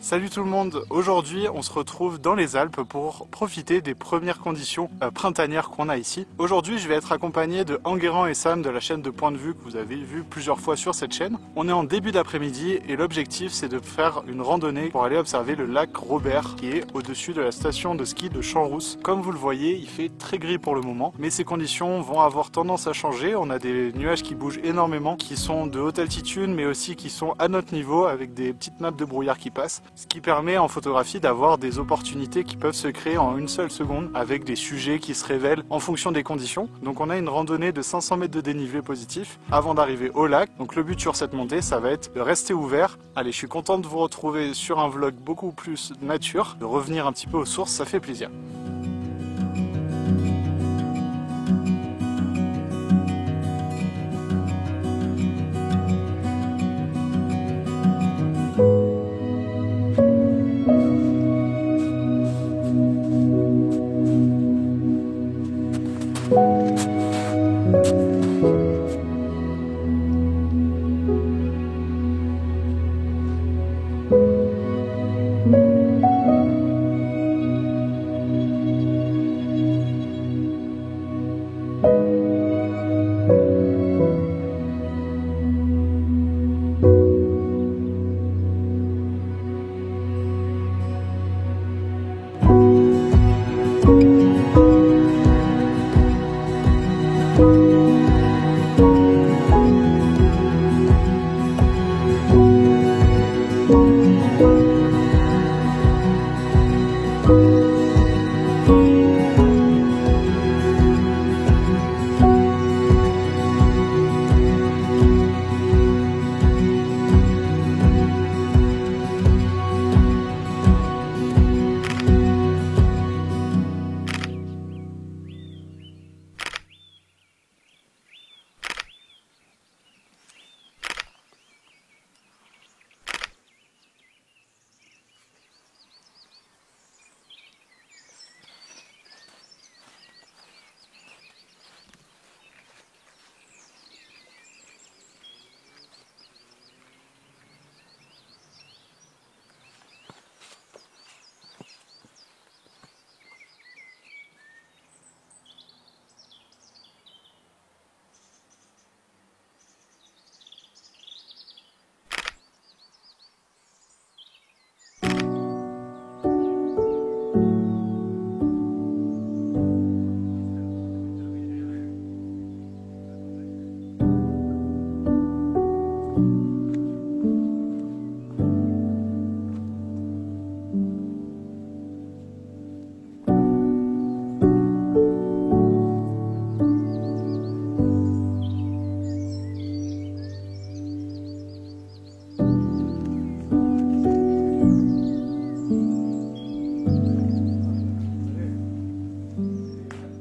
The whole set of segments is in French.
Salut tout le monde, aujourd'hui on se retrouve dans les Alpes pour profiter des premières conditions printanières qu'on a ici. Aujourd'hui je vais être accompagné de Enguerrand et Sam de la chaîne de Point de Vue que vous avez vu plusieurs fois sur cette chaîne. On est en début d'après-midi et l'objectif c'est de faire une randonnée pour aller observer le lac Robert qui est au-dessus de la station de ski de Champs-Rousse. Comme vous le voyez, il fait très gris pour le moment, mais ces conditions vont avoir tendance à changer. On a des nuages qui bougent énormément, qui sont de haute altitude mais aussi qui sont à notre niveau avec des petites nappes de brouillard qui passent. Ce qui permet en photographie d'avoir des opportunités qui peuvent se créer en une seule seconde avec des sujets qui se révèlent en fonction des conditions. Donc on a une randonnée de 500 mètres de dénivelé positif avant d'arriver au lac. Donc le but sur cette montée, ça va être de rester ouvert. Allez, je suis content de vous retrouver sur un vlog beaucoup plus nature, de revenir un petit peu aux sources, ça fait plaisir.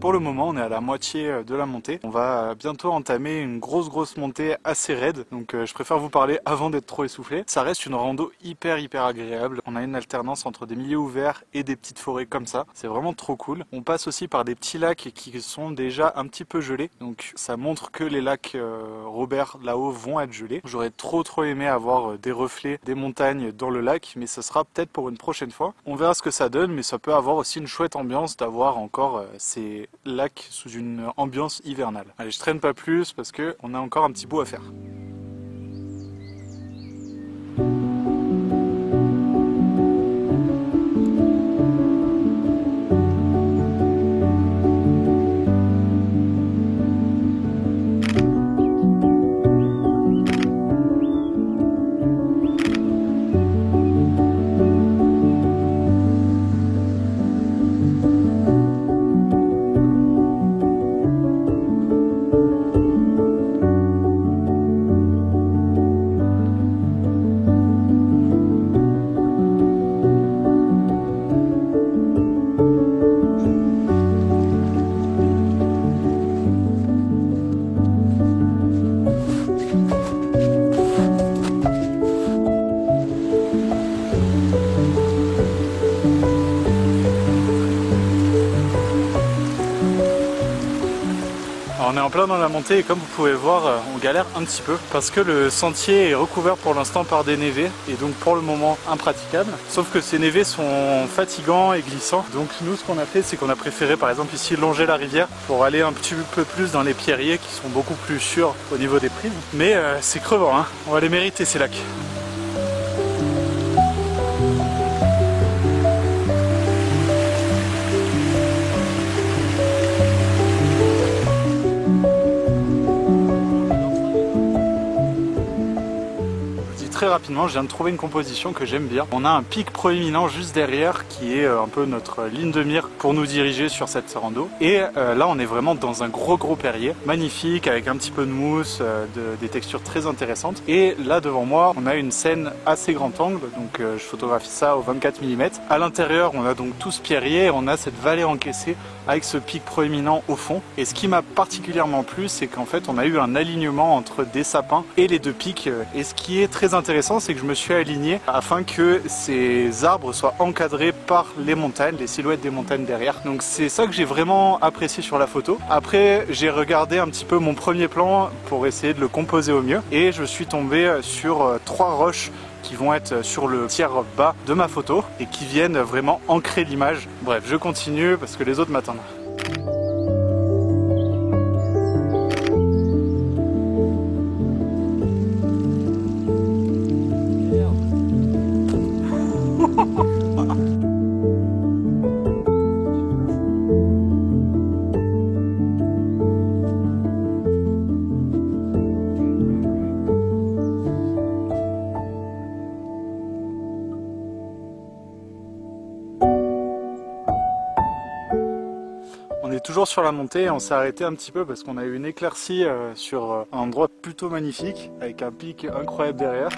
Pour le moment, on est à la moitié de la montée. On va bientôt entamer une grosse montée assez raide. Donc je préfère vous parler avant d'être trop essoufflé. Ça reste une rando hyper agréable. On a une alternance entre des milieux ouverts et des petites forêts comme ça. C'est vraiment trop cool. On passe aussi par des petits lacs qui sont déjà un petit peu gelés. Donc ça montre que les lacs Robert là-haut vont être gelés. J'aurais trop aimé avoir des reflets des montagnes dans le lac, mais ça sera peut-être pour une prochaine fois. On verra ce que ça donne, mais ça peut avoir aussi une chouette ambiance d'avoir encore ces lac sous une ambiance hivernale. Allez, je traîne pas plus parce que on a encore un petit bout à faire. en plein dans la montée et comme vous pouvez voir, on galère un petit peu parce que le sentier est recouvert pour l'instant par des névés et donc pour le moment impraticable. Sauf que ces névés sont fatigants et glissants. Donc nous ce qu'on a fait, c'est qu'on a préféré par exemple ici longer la rivière pour aller un petit peu plus dans les pierriers qui sont beaucoup plus sûrs au niveau des prises. Mais c'est crevant, hein. On va les mériter ces lacs. Très rapidement, je viens de trouver une composition que j'aime bien. On a un pic proéminent juste derrière qui est un peu notre ligne de mire pour nous diriger sur cette rando. Et là, on est vraiment dans un gros perrier, magnifique, avec un petit peu de mousse, des textures très intéressantes. Et là, devant moi, on a une scène assez grand angle, donc je photographie ça au 24 mm. À l'intérieur, on a donc tout ce pierrier, on a cette vallée encaissée avec ce pic proéminent au fond. Et ce qui m'a particulièrement plu, c'est qu'en fait, on a eu un alignement entre des sapins et les deux pics. Et ce qui est très intéressant, c'est que je me suis aligné afin que ces arbres soient encadrés par les montagnes, les silhouettes des montagnes derrière. Donc c'est ça que j'ai vraiment apprécié sur la photo. Après, j'ai regardé un petit peu mon premier plan pour essayer de le composer au mieux et je suis tombé sur 3 roches qui vont être sur le tiers bas de ma photo et qui viennent vraiment ancrer l'image. Bref, je continue parce que les autres m'attendent. On est toujours sur la montée et on s'est arrêté un petit peu parce qu'on a eu une éclaircie sur un endroit plutôt magnifique avec un pic incroyable derrière.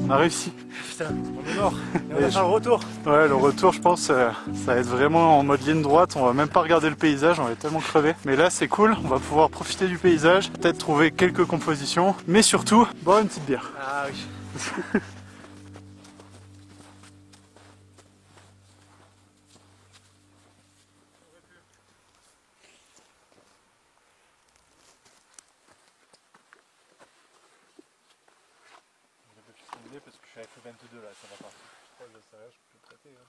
On a réussi. Putain, on est mort. Et on a fait un retour. Ouais, le retour, je pense, ça va être vraiment en mode ligne droite. On va même pas regarder le paysage, on va être tellement crevé. Mais là, c'est cool. On va pouvoir profiter du paysage, peut-être trouver quelques compositions, mais surtout boire une petite bière. Ah oui. Parce que je suis avec le 22 là, ça va pas. Je crois que ça va, je peux le traiter. Hein.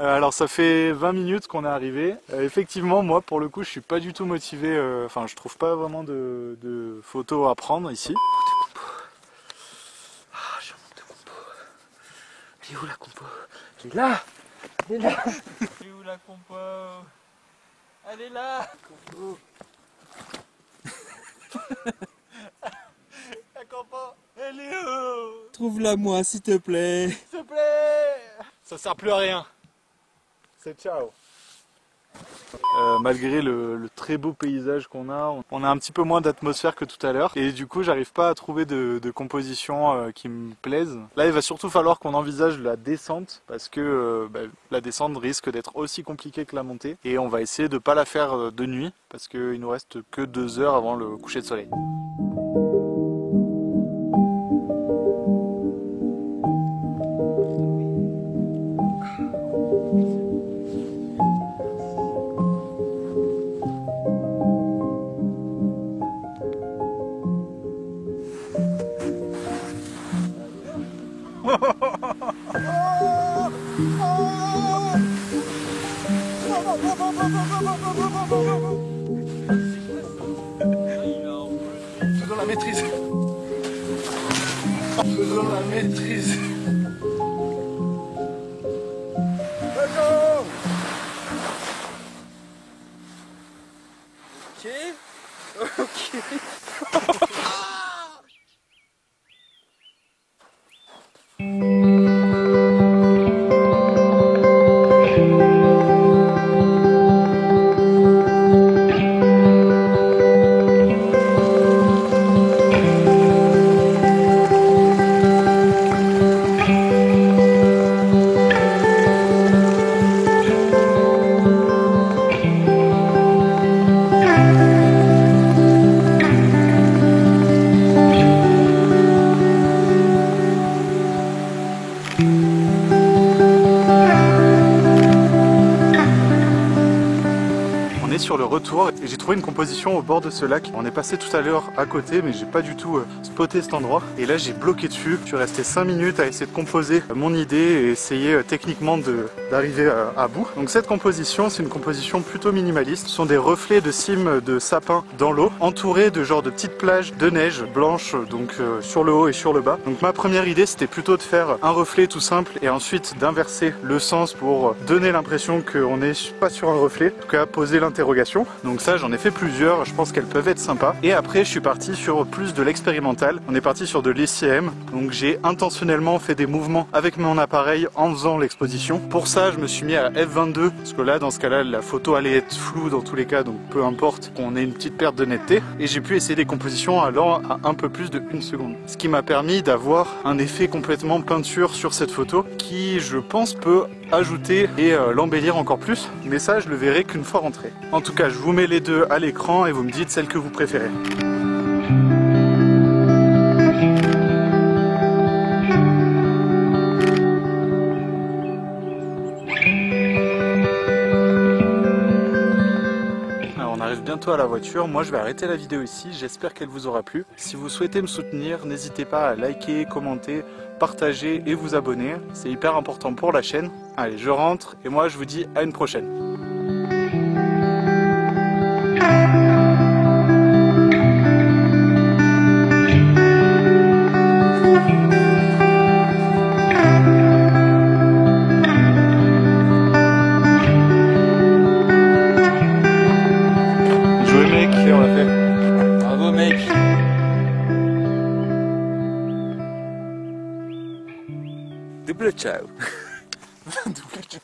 Alors ça fait 20 minutes qu'on est arrivé. Effectivement, moi pour le coup, je suis pas du tout motivé. Enfin, je trouve pas vraiment de photos à prendre ici. Ah, je remonte de compo. Elle est où la compo? Elle est là. Elle est là. Elle est où la compo? Elle est là. Compo. La compo. Elle est où? Trouve-la moi s'il te plaît. S'il te plaît. Ça sert plus à rien. C'est ciao. Malgré le très beau paysage qu'on a, on a un petit peu moins d'atmosphère que tout à l'heure et du coup j'arrive pas à trouver de composition qui me plaise. Là il va surtout falloir qu'on envisage la descente parce que la descente risque d'être aussi compliquée que la montée et on va essayer de pas la faire de nuit parce qu'il nous reste que 2 heures avant le coucher de soleil. Faisons la maîtrise. Ok. On est sur le retour et j'ai trouvé une composition au bord de ce lac. On est passé tout à l'heure à côté mais j'ai pas du tout spoté cet endroit. Et là j'ai bloqué dessus. Je suis resté 5 minutes à essayer de composer mon idée et essayer techniquement d'arriver à bout. Donc cette composition, c'est une composition plutôt minimaliste. Ce sont des reflets de cimes de sapin dans l'eau, entourés de genre de petites plages de neige blanche donc sur le haut et sur le bas. Donc ma première idée c'était plutôt de faire un reflet tout simple et ensuite d'inverser le sens pour donner l'impression qu'on n'est pas sur un reflet. En tout cas poser l'interrogation. Donc ça j'en ai fait plusieurs, je pense qu'elles peuvent être sympas. Et après je suis parti sur plus de l'expérimental. On est parti sur de l'ICM. Donc j'ai intentionnellement fait des mouvements avec mon appareil en faisant l'exposition. Pour ça je me suis mis à la f22 parce que là dans ce cas là la photo allait être floue dans tous les cas, donc peu importe qu'on ait une petite perte de netteté. Et j'ai pu essayer des compositions allant à un peu plus de 1 seconde. Ce qui m'a permis d'avoir un effet complètement peinture sur cette photo qui je pense peut ajouter et l'embellir encore plus, mais ça je le verrai qu'une fois rentré. En tout cas je vous mets les deux à l'écran et vous me dites celle que vous préférez. Alors on arrive bientôt à la voiture, moi je vais arrêter la vidéo ici, j'espère qu'elle vous aura plu. Si vous souhaitez me soutenir, n'hésitez pas à liker, commenter, partager et vous abonner, c'est hyper important pour la chaîne. Allez je rentre et moi je vous dis à une prochaine. Bravo mec. Double ciao. Double ciao.